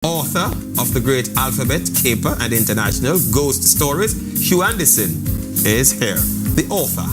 Author of the great alphabet, caper, and international ghost stories, Hugh Anderson is here. The author.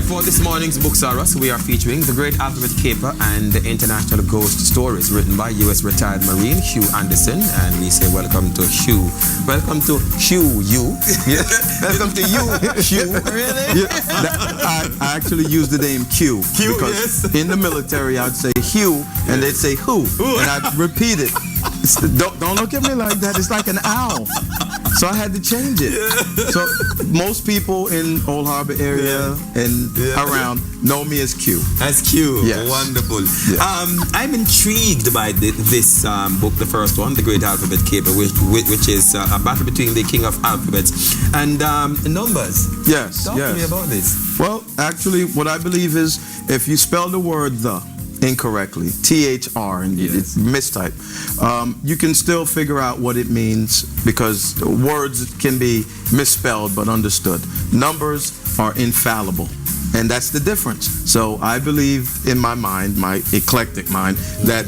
For this morning's Books R Us, we are featuring the great alphabet caper and the international ghost stories written by U.S. retired Marine Hugh Anderson. And we say welcome to Hugh. Welcome to Hugh, you. Yeah. Welcome to you, Hugh. Really? Yeah. I actually use the name Q. Because yes. In the military, I'd say Hugh, and they'd say who. And I'd repeat it. Don't look at me like that. It's like an owl. So I had to change it. Yeah. So most people in Old Harbor area and around know me as Q. As Q. Yes. Wonderful. Yes. I'm intrigued by this book, the first one, The Great Alphabet Caper, which is a battle between the king of alphabets and numbers. Yes. Talk to me about this. Well, actually, what I believe is if you spell the word the incorrectly, THR, and it's mistype, you can still figure out what it means because words can be misspelled but understood. Numbers are infallible, and that's the difference. So I believe in my mind, my eclectic mind, that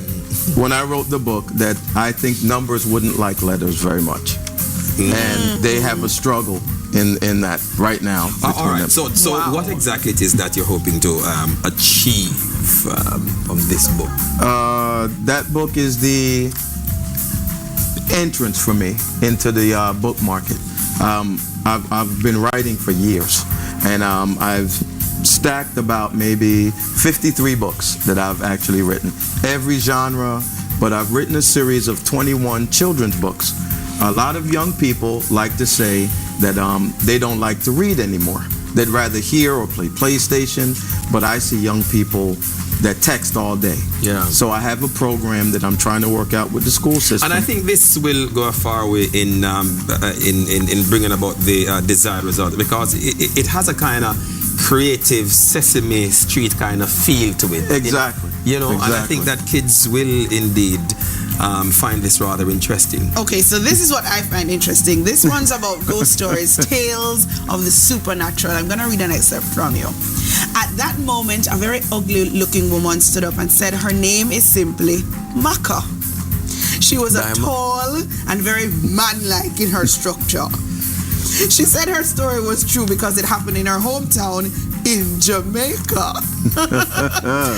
when I wrote the book, that I think numbers wouldn't like letters very much, and they have a struggle in that right now. All right. So wow. What exactly it is that you're hoping to achieve from this book? That book is the entrance for me into the book market. I've been writing for years, and I've stacked about maybe 53 books that I've actually written. Every genre, but I've written a series of 21 children's books. A lot of young people like to say that they don't like to read anymore. They'd rather hear or play PlayStation, but I see young people that text all day. Yeah. So I have a program that I'm trying to work out with the school system. And I think this will go a far way in bringing about the desired result, because it has a kind of creative Sesame Street kind of feel to it. Exactly. You know, exactly. And I think that kids will indeed find this rather interesting. Okay, so this is what I find interesting. This one's about ghost stories, tales of the supernatural. I'm going to read an excerpt from you. At that moment, a very ugly-looking woman stood up and said her name is simply Maka. She was tall and very man-like in her structure. She said her story was true because it happened in her hometown in Jamaica.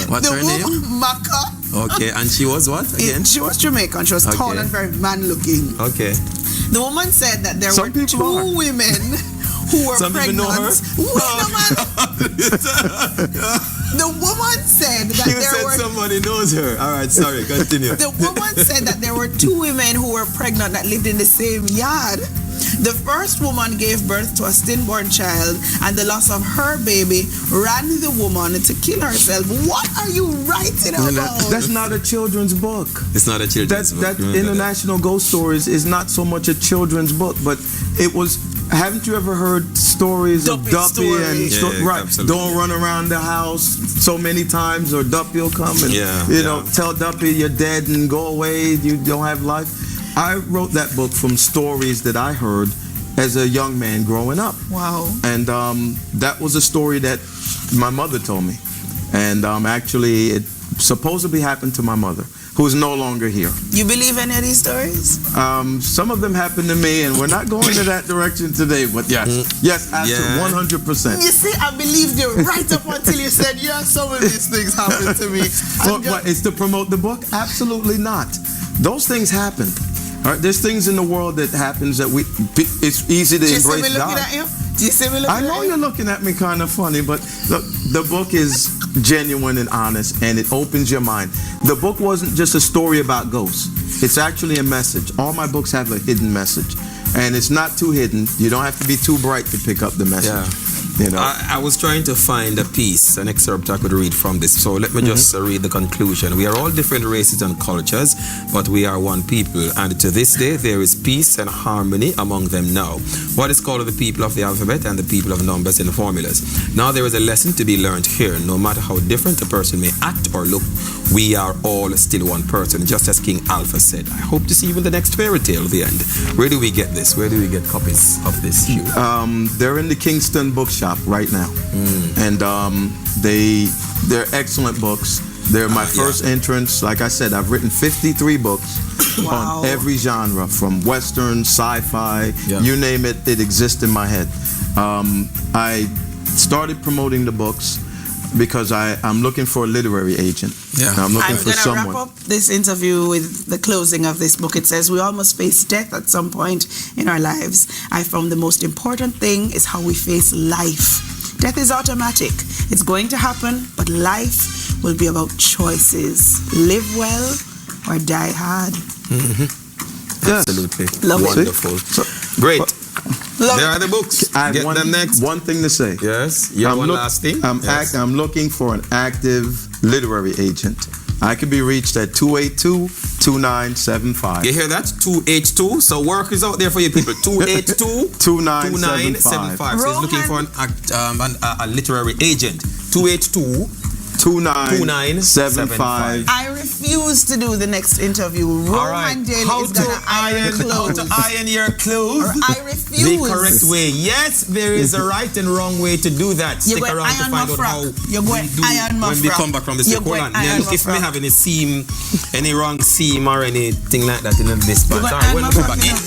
What's her name? Maka. Okay, and she was what again? She was Jamaican. She was tall and very man-looking. Okay. The woman said that there were two women who were pregnant. People know her? The woman said that somebody knows her. All right, sorry, continue. The woman said that there were two women who were pregnant that lived in the same yard. The first woman gave birth to a stillborn child, and the loss of her baby ran the woman to kill herself. What are you writing about? That's not a children's book. It's not a children's book. That International Ghost Stories is not so much a children's book, but it was. Haven't you ever heard stories of Duppy and right? Absolutely. Don't run around the house so many times, or Duppy will come and tell Duppy you're dead and go away. You don't have life. I wrote that book from stories that I heard as a young man growing up. Wow. And that was a story that my mother told me. And actually, it supposedly happened to my mother, who is no longer here. You believe any of these stories? Some of them happened to me, and we're not going to that direction today, but yes. Yes, absolutely, 100%. You see, I believed you right up until you said, some of these things happened to me. What, it's to promote the book? Absolutely not. Those things happen. All right, there's things in the world that happens that it's easy to embrace God. Do you see me looking at you? I know you're looking at me kind of funny, but look, the book is genuine and honest, and it opens your mind. The book wasn't just a story about ghosts. It's actually a message. All my books have a hidden message, and it's not too hidden. You don't have to be too bright to pick up the message. Yeah. You know? I was trying to find a piece, an excerpt I could read from this. So let me just read the conclusion. We are all different races and cultures, but we are one people. And to this day, there is peace and harmony among them now. What is called the people of the alphabet and the people of numbers and formulas. Now there is a lesson to be learned here. No matter how different a person may act or look, we are all still one person, just as King Alpha said. I hope to see you in the next fairy tale, the end. Where do we get this? Where do we get copies of this, Hugh? They're in the Kingston bookshop right now, and they're excellent books. They're my first entrance. Like I said, I've written 53 books on every genre, from Western, sci-fi, you name it, it exists in my head. I started promoting the books because I'm looking for a literary agent. I'm looking for someone. I'm going to wrap up this interview with the closing of this book. It says, we almost face death at some point in our lives. I found the most important thing is how we face life. Death is automatic. It's going to happen, but life will be about choices. Live well or die hard. Absolutely. Love Wonderful. Great. There are the books. I Get have the next. one thing to say. Yes. You have one last thing? I'm looking for an active literary agent. I can be reached at 282-2975. You hear that? 282. So work is out there for you people. 282-2975. So he's looking for a literary agent. 282-2975. I refuse to do the next interview. Roman Daly is going to iron clothes. How to iron your clothes. I refuse. The correct way. Yes, there is a right and wrong way to do that. Stick around to find out how You're going when we come back from this. Hold on. Look, if we have any wrong seam or anything like that in this part. All right, we'll come back in.